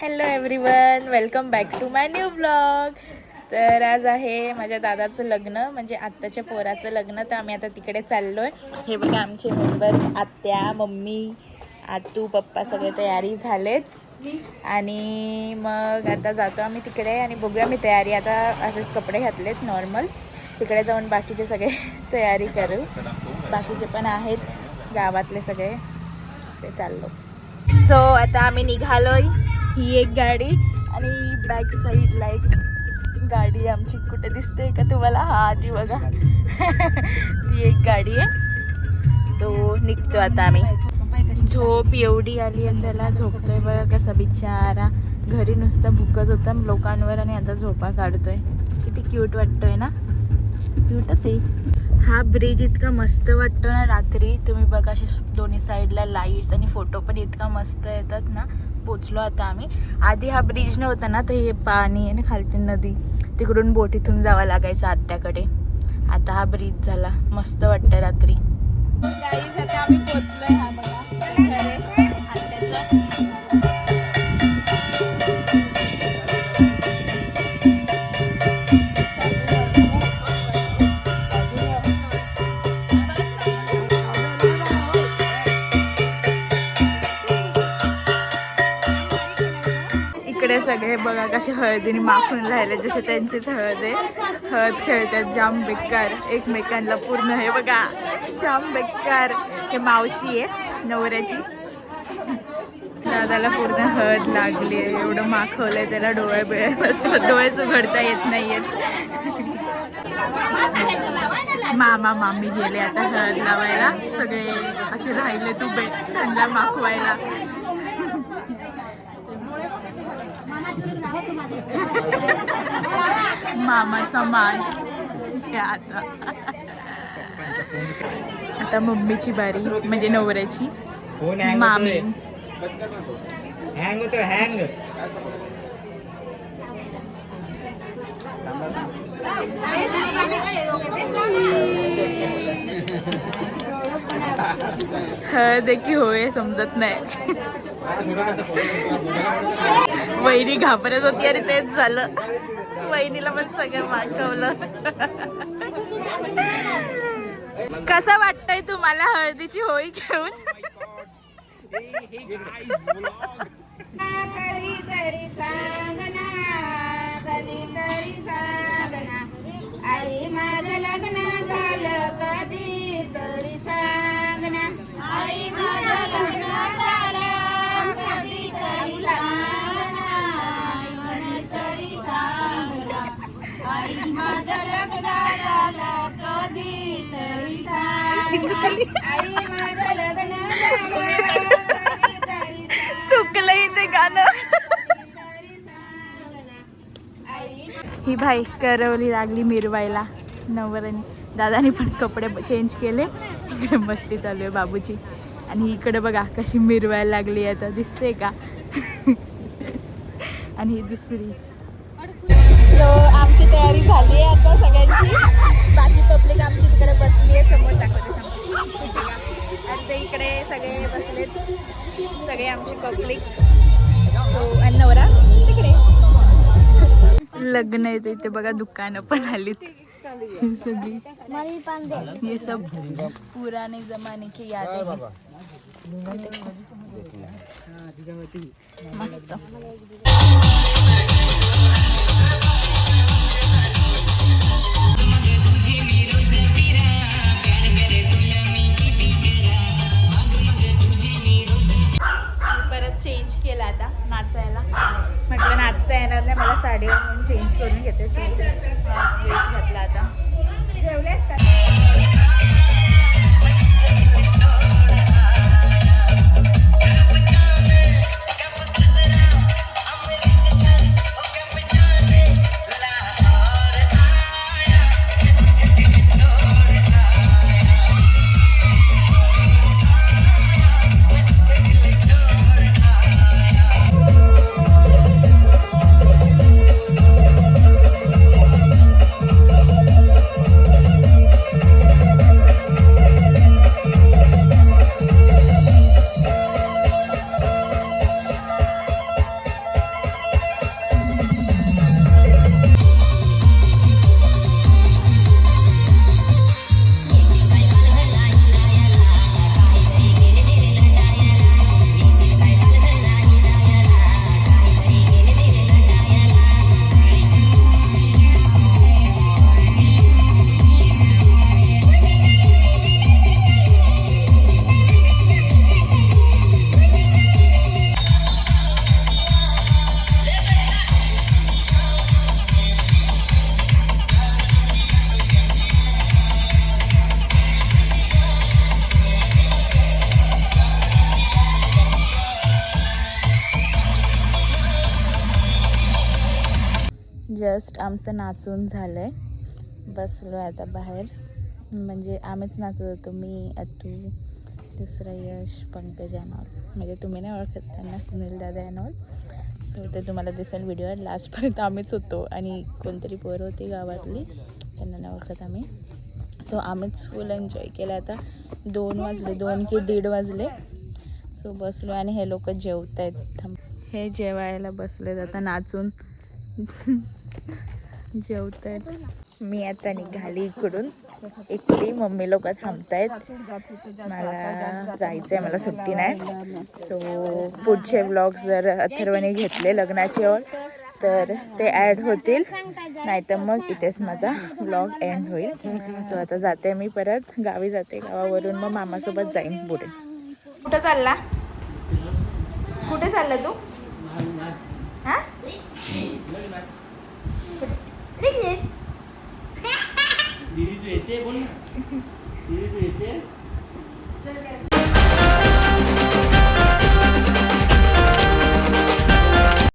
Hello everyone, welcome back to my new blog. तर आज आहे माझ्या दादाचं लग्न, म्हणजे आत्याच्या पोराचं लग्न. तर आम्ही आता तिकडे चाललो आहे. हे बघा आमचे मेंबर्स, आत्या, मम्मी, आतू, पप्पा सगळे तयारी झालेत. आणि मग आता जातो आम्ही तिकडे आणि बघूया. मी तयारी आता असेच कपडे घातलेत नॉर्मल. तिकडे जाऊन बाकीचे सगळे तयारी करू. बाकीचे पण आहेत गावातले सगळे. ते चाललो. सो आता आम्ही निघालोय. ही एक गाडी आणि बॅक साईडला एक गाडी आमची कुठे दिसते का तुम्हाला? हा ती बघा. ती एक गाडी आहे. तो निघतो आता आम्ही. झोप एवढी आली आणि त्याला झोपतोय बघा कसा बिचारा. घरी नुसता भुकत होता लोकांवर आणि आता झोपा काढतोय. किती क्यूट वाटतोय ना? क्यूटच आहे. हा ब्रिज इतका मस्त वाटतो ना रात्री. तुम्ही बघा अशी दोन्ही साईडला लाईट्स आणि फोटो पण इतका मस्त येतात ना. पोचलो आता आम्ही. आधी हा ब्रिज नव्हता ना, तर हे पाणी आहे ना खालती नदी, तिकडून बोटीतून जावं लागायचं आत्याकडे. आता हा ब्रिज झाला. मस्त वाटतं रात्री. गाईज आता आम्ही पोचलोय. हा बघा इकडे सगळे बघा कसे हळदीने माखून राहिले, जसे त्यांचीच हळद आहे. हळद खेळतात जाम बेकार एकमेकांना पूर्ण. हे बघा जाम बेकार. हे मावशी आहे नवऱ्याची. दादाला पूर्ण हळद लागली आहे. एवढं माखवलंय त्याला. डोळेच उघडता येत नाहीयेत. मामा मामी गेले आता हळद लावायला. सगळे असे राहिले तुबे त्यांना माखवायला. मामाचा मान. आता मम्मीची बारी, म्हणजे नवऱ्याची. मामी हँग होतो हँग. हळद की होय समजत नाही. वहिनी घाबरत होती आणि तेच झालं. वहिनीला पण सगळं मागवलं. कसं वाटतंय तुम्हाला हळदीची होळी खेळून? कधीतरी सांगना, कधीतरी सांगना, आई माझं लग्न झालं कधीतरी सांगना, आई माझं लग्न झालं कधीतरी सांगना, कधीतरी सांगना, आई माझं लग्न झालं कधीतरी सांगना, आई माझं लग्न झालं. चुकलंय ते गाणं. ही भाई करवली लागली मिरवायला नवऱ्याने. दादाने पण कपडे चेंज केले. इकडे मस्ती चालू आहे बाबूची. आणि इकडे बघा कशी मिरवायला लागली आता, दिसते का? आणि ही दुसरी. सो आमची तयारी झाली आहे आता सगळ्यांची. बाकी पब्लिक आमची तिकडे बसली आहे. समोर दाखवते आणि ते इकडे सगळे बसलेत. सगळे आमची पब्लिक. सो आणि नवरा तिकडे. लग्न येते इथे बघा. दुकानं पण आलीत सगळी. ये सब पुराने जमाने की याद आहे. मस्त. परत चेंज केला आता नाचायला. म्हटलं नाचता येणार नाही मला साडीवर, म्हणून चेंज करून घेते. ड्रेस घातला आता. जेवलेस का? जस्ट आमचं नाचून झालं आहे. बसलो आहे आता बाहेर. म्हणजे आम्हीच नाचत होतो, मी, अतू, दुसरा यश, पंकज अॅनॉल. म्हणजे तुम्ही नाही ओळखत त्यांना, सुनील दादा अॅनॉल. सो ते तुम्हाला दिसेल व्हिडिओ. लास्टपर्यंत आम्हीच होतो आणि कोणतरी पोरं होती गावातली, त्यांना नाही ओळखत आम्ही. सो आम्हीच फुल एन्जॉय केलं. आता 2 वाजले, 2 की 1:30 वाजले. सो बसलो आणि हे लोक जेवत आहेत. हे जेवायला बसलेत आता नाचून. जेवत आहेत. मी आता निघाली इकडून एकटी. मम्मी लोक थांबतायत. मला जायचं आहे, मला सुट्टी नाही. सो पुढचे व्लॉग्स जर अथर्वने घेतले लग्नाचे ओर तर ते ॲड होतील, नाहीतर मग इथेच माझा व्लॉग एंड होईल. सो आता जाते मी, परत गावी जाते. गावावरून मग मामासोबत जाईन पुढे. कुठं चालला? कुठे चालला तू? हा? दीदी तू येते बोल ना. दीदी तू येते.